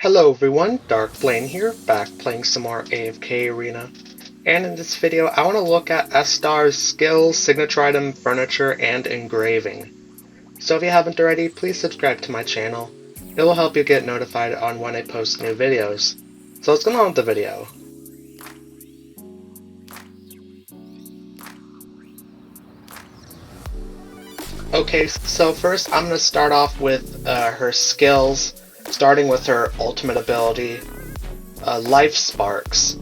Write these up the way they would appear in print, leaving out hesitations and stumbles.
Hello everyone, Dark Flame here, back playing some more AFK Arena. And in this video, I want to look at Astar's skills, signature item, furniture, and engraving. So if you haven't already, please subscribe to my channel. It will help you get notified on when I post new videos. So let's get on with the video. Okay, so first I'm going to start off with her skills, starting with her ultimate ability, Life Sparks.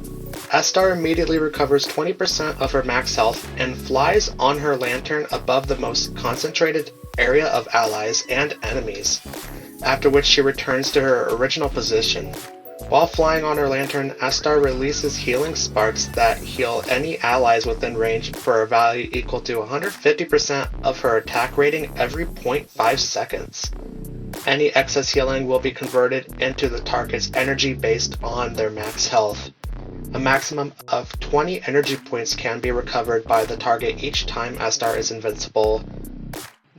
Astar immediately recovers 20% of her max health and flies on her lantern above the most concentrated area of allies and enemies, after which she returns to her original position. While flying on her lantern, Astar releases healing sparks that heal any allies within range for a value equal to 150% of her attack rating every 0.5 seconds. Any excess healing will be converted into the target's energy based on their max health. A maximum of 20 energy points can be recovered by the target each time Astar is invincible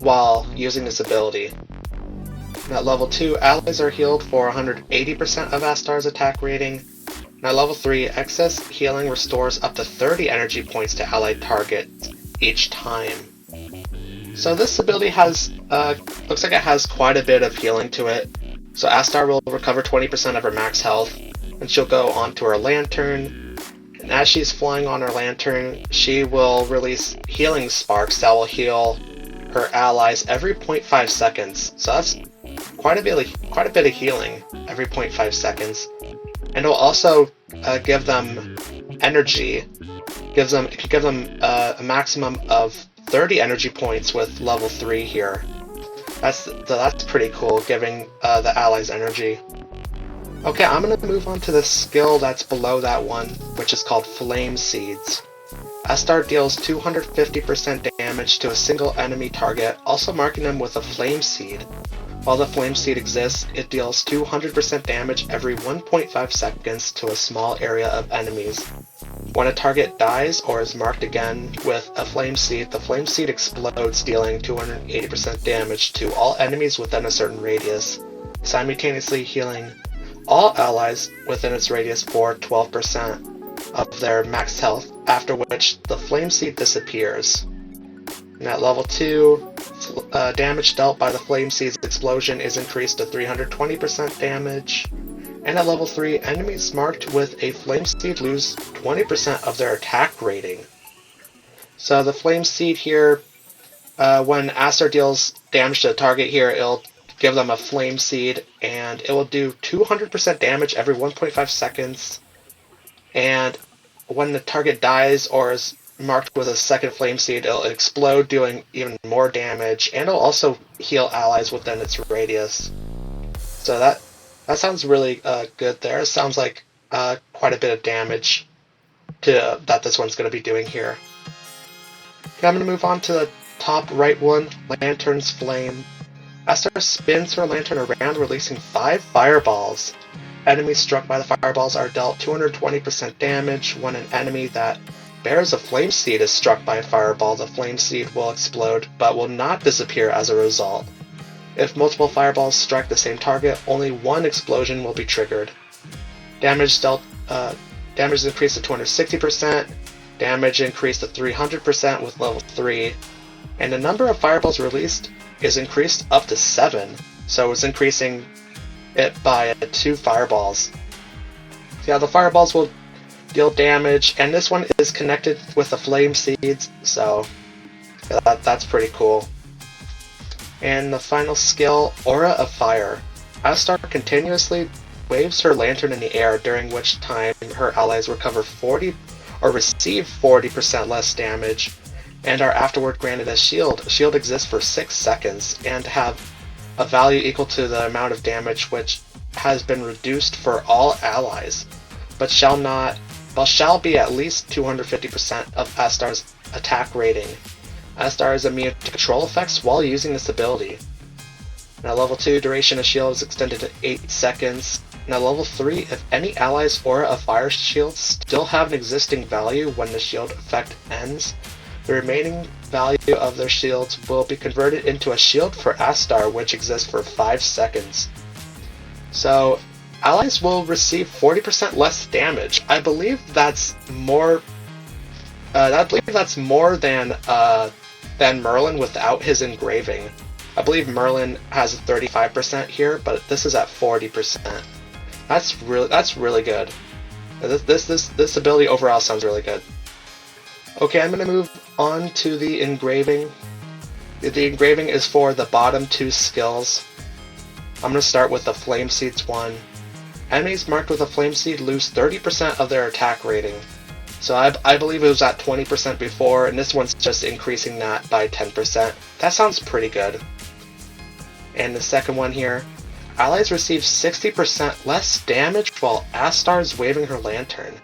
while using this ability. At level 2, allies are healed for 180% of Astar's attack rating. And at level 3, excess healing restores up to 30 energy points to allied targets each time. So this ability has, looks like it has quite a bit of healing to it. So Astar will recover 20% of her max health, and she'll go onto her lantern. And as she's flying on her lantern, she will release healing sparks that will heal her allies every 0.5 seconds. So that's quite a bit of healing every 0.5 seconds. And it'll also give them energy. It can give them a maximum of 30 energy points with level 3 here. That's pretty cool, giving the allies energy. Okay, I'm going to move on to the skill that's below that one, which is called Flame Seeds. Astar deals 250% damage to a single enemy target, also marking them with a Flame Seed. While the Flame Seed exists, it deals 200% damage every 1.5 seconds to a small area of enemies. When a target dies or is marked again with a Flame Seed, the Flame Seed explodes, dealing 280% damage to all enemies within a certain radius, simultaneously healing all allies within its radius for 12% of their max health, after which the Flame Seed disappears. And at level 2, damage dealt by the Flame Seed's explosion is increased to 320% damage. And at level 3, enemies marked with a Flame Seed lose 20% of their attack rating. So the Flame Seed here, when Astar deals damage to the target here, it'll give them a Flame Seed, and it will do 200% damage every 1.5 seconds. And when the target dies or is marked with a second Flame Seed, it'll explode, doing even more damage, and it'll also heal allies within its radius. So that sounds really good there. It sounds like quite a bit of damage that this one's going to be doing here. Okay, I'm going to move on to the top right one, Lantern's Flame. Astar spins her lantern around, releasing 5 fireballs. Enemies struck by the fireballs are dealt 220% damage. When an enemy that bears a Flame Seed is struck by a fireball, the Flame Seed will explode, but will not disappear as a result. If multiple fireballs strike the same target, only one explosion will be triggered. Damage is increased to 260%, damage increased to 300% with level 3, and the number of fireballs released is increased up to 7, so it's increasing it by 2 fireballs. So yeah, the fireballs will deal damage, and this one is connected with the Flame Seeds, so yeah, that's pretty cool. And the final skill, Aura of Fire. Astar continuously waves her lantern in the air, during which time her allies recover 40 or receive 40% less damage, and are afterward granted a shield. A shield exists for 6 seconds and have a value equal to the amount of damage which has been reduced for all allies, but shall be at least 250% of Astar's attack rating. Astar is immune to control effects while using this ability. And at level 2, duration of shield is extended to 8 seconds. And at level 3, if any allies' Aura of Fire shields still have an existing value when the shield effect ends, the remaining value of their shields will be converted into a shield for Astar, which exists for 5 seconds. So allies will receive 40% less damage. I believe that's more. Than Merlin without his engraving. I believe Merlin has a 35% here, but this is at 40%. That's really good. This ability overall sounds really good. Okay, I'm gonna move on to the engraving. The engraving is for the bottom two skills. I'm gonna start with the Flame Seeds one. Enemies marked with a Flame Seed lose 30% of their attack rating. So I believe it was at 20% before, and this one's just increasing that by 10%. That sounds pretty good. And the second one here, allies receive 60% less damage while Astar is waving her lantern.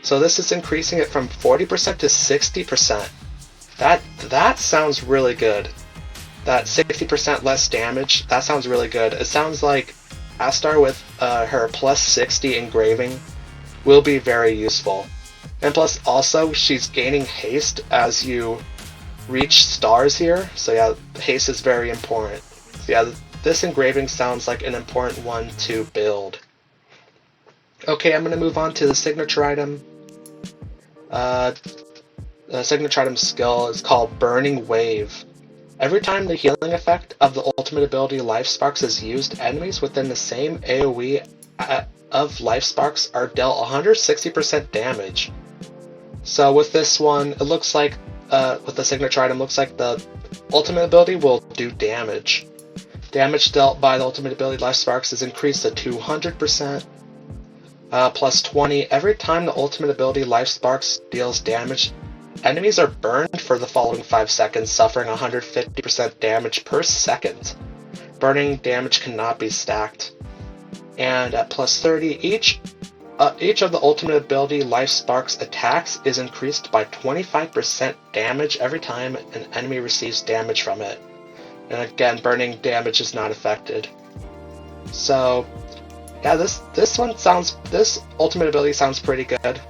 So this is increasing it from 40% to 60%. That sounds really good. That 60% less damage, that sounds really good. It sounds like Astar with her plus 60 engraving will be very useful. And plus, also, she's gaining haste as you reach stars here. So yeah, haste is very important. So yeah, this engraving sounds like an important one to build. Okay, I'm going to move on to the signature item. The signature item skill is called Burning Wave. Every time the healing effect of the ultimate ability Life Sparks is used, enemies within the same AoE of Life Sparks are dealt 160% damage. So with this one, it looks like, with the signature item, looks like the ultimate ability will do damage. Damage dealt by the ultimate ability Life Sparks is increased to 200%, plus 20. Every time the ultimate ability Life Sparks deals damage, enemies are burned for the following 5 seconds, suffering 150% damage per second. Burning damage cannot be stacked. And at plus 30, each of the ultimate ability Life Sparks attacks is increased by 25% damage every time an enemy receives damage from it. And again, burning damage is not affected. So, yeah, this ultimate ability sounds pretty good.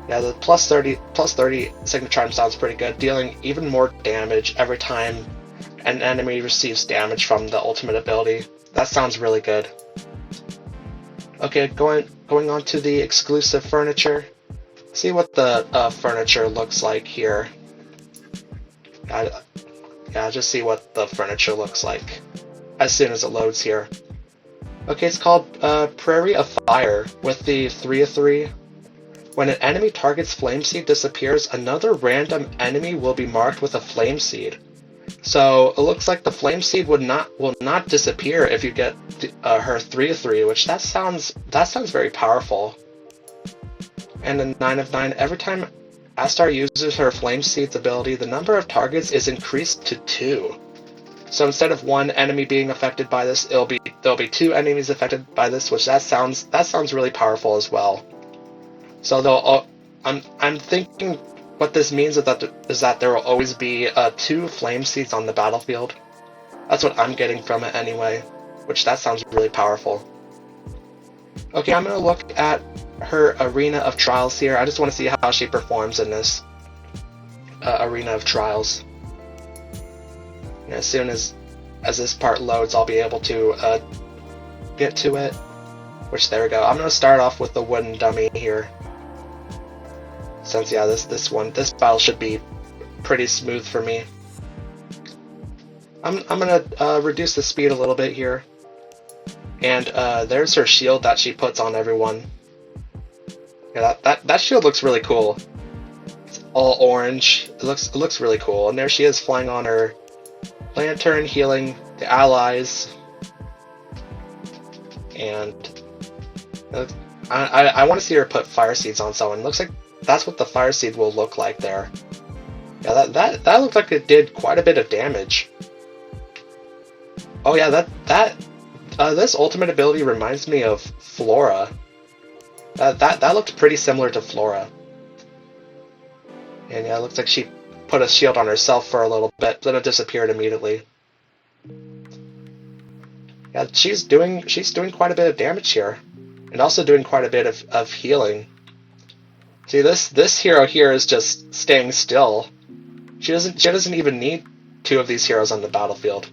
Yeah, the plus 30 signature item sounds pretty good, dealing even more damage every time an enemy receives damage from the ultimate ability. That sounds really good. Okay, going on to the exclusive furniture. See what the furniture looks like here. Yeah, just see what the furniture looks like as soon as it loads here. Okay, it's called Prairie of Fire with the 3/3. When an enemy target's flame seed disappears, another random enemy will be marked with a flame seed. So it looks like the flame seed will not disappear if you get her 3/3, which that sounds very powerful. And then 9 of 9. Every time Astar uses her flame seed's ability, the number of targets is increased to 2. So instead of one enemy being affected by this, there'll be 2 enemies affected by this, which that sounds really powerful as well. So I'm thinking what this means is that there will always be 2 flame seeds on the battlefield. That's what I'm getting from it anyway, which that sounds really powerful. Okay, I'm going to look at her Arena of Trials here. I just want to see how she performs in this Arena of Trials. And as soon as this part loads, I'll be able to get to it. Which, there we go. I'm going to start off with the wooden dummy here. Since, yeah, this battle should be pretty smooth for me. I'm gonna reduce the speed a little bit here. And there's her shield that she puts on everyone. Yeah, that shield looks really cool. It's all orange. It looks really cool. And there she is flying on her lantern, healing the allies. And I want to see her put fire seeds on someone. Looks like that's what the fire seed will look like there. Yeah, that looked like it did quite a bit of damage. Oh yeah, this ultimate ability reminds me of Flora. That looked pretty similar to Flora. And yeah, it looks like she put a shield on herself for a little bit, then it disappeared immediately. Yeah, she's doing quite a bit of damage here, and also doing quite a bit of healing. See, this hero here is just staying still. She doesn't even need 2 of these heroes on the battlefield.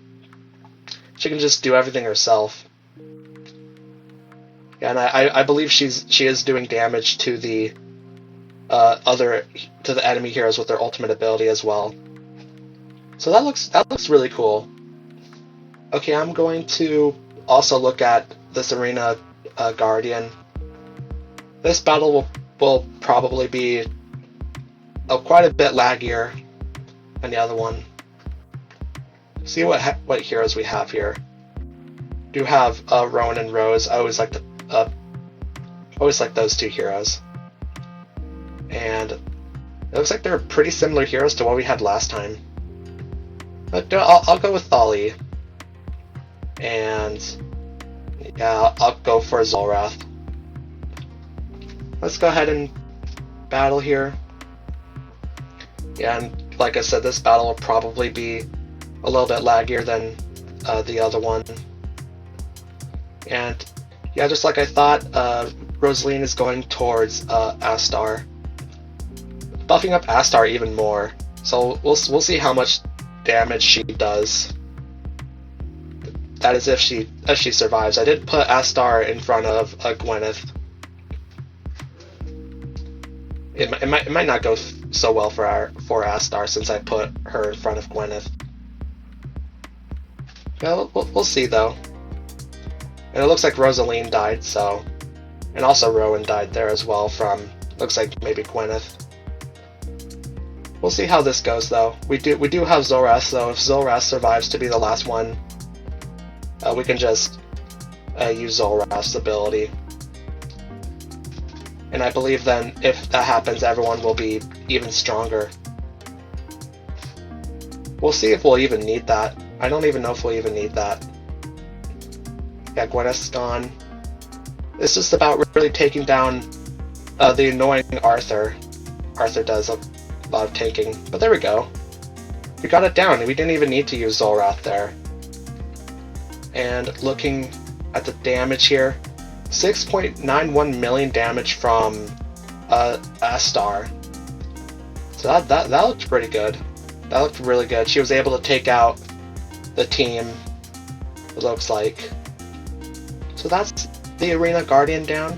She can just do everything herself. And I believe she is doing damage to the enemy heroes with their ultimate ability as well. So that looks really cool. Okay, I'm going to also look at this Arena Guardian. This battle will probably be quite a bit laggier than the other one. See what heroes we have here. Do have Rowan and Rose. I always like those two heroes. And it looks like they're pretty similar heroes to what we had last time. But I'll go with Thali. And yeah, I'll go for Zolrath. Let's go ahead and battle here. Yeah, and like I said, this battle will probably be a little bit laggier than the other one. And yeah, just like I thought, Rosaline is going towards Astar, buffing up Astar even more. So we'll see how much damage she does. That is if she survives. I did put Astar in front of Gwyneth. It might not go so well for Astar since I put her in front of Gwyneth. Well, we'll see though. And it looks like Rosaline died, so, and also Rowan died there as well from, looks like maybe Gwyneth. We'll see how this goes though. We do have Zolrath, so if Zolrath survives to be the last one, we can just use Zolrath's ability. And I believe then, if that happens, everyone will be even stronger. We'll see if we'll even need that. I don't even know if we'll even need that. Yeah, Gwyneth's gone. It's just about really taking down the annoying Arthur. Arthur does a lot of tanking, but there we go. We got it down, and we didn't even need to use Zolrath there. And looking at the damage here, 6.91 million damage from Astar. So that looked pretty good. That looked really good. She was able to take out the team, it looks like. So that's the Arena Guardian down.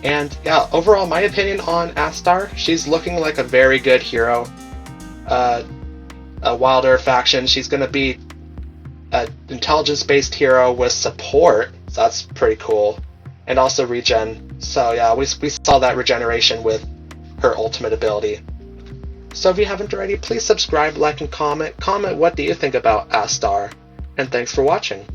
And yeah, overall, my opinion on Astar, she's looking like a very good hero. A Wilder faction, she's going to be an intelligence-based hero with support, so that's pretty cool. And also regen. So yeah, we saw that regeneration with her ultimate ability. So if you haven't already, please subscribe, like, and comment. Comment what do you think about Astar. And thanks for watching.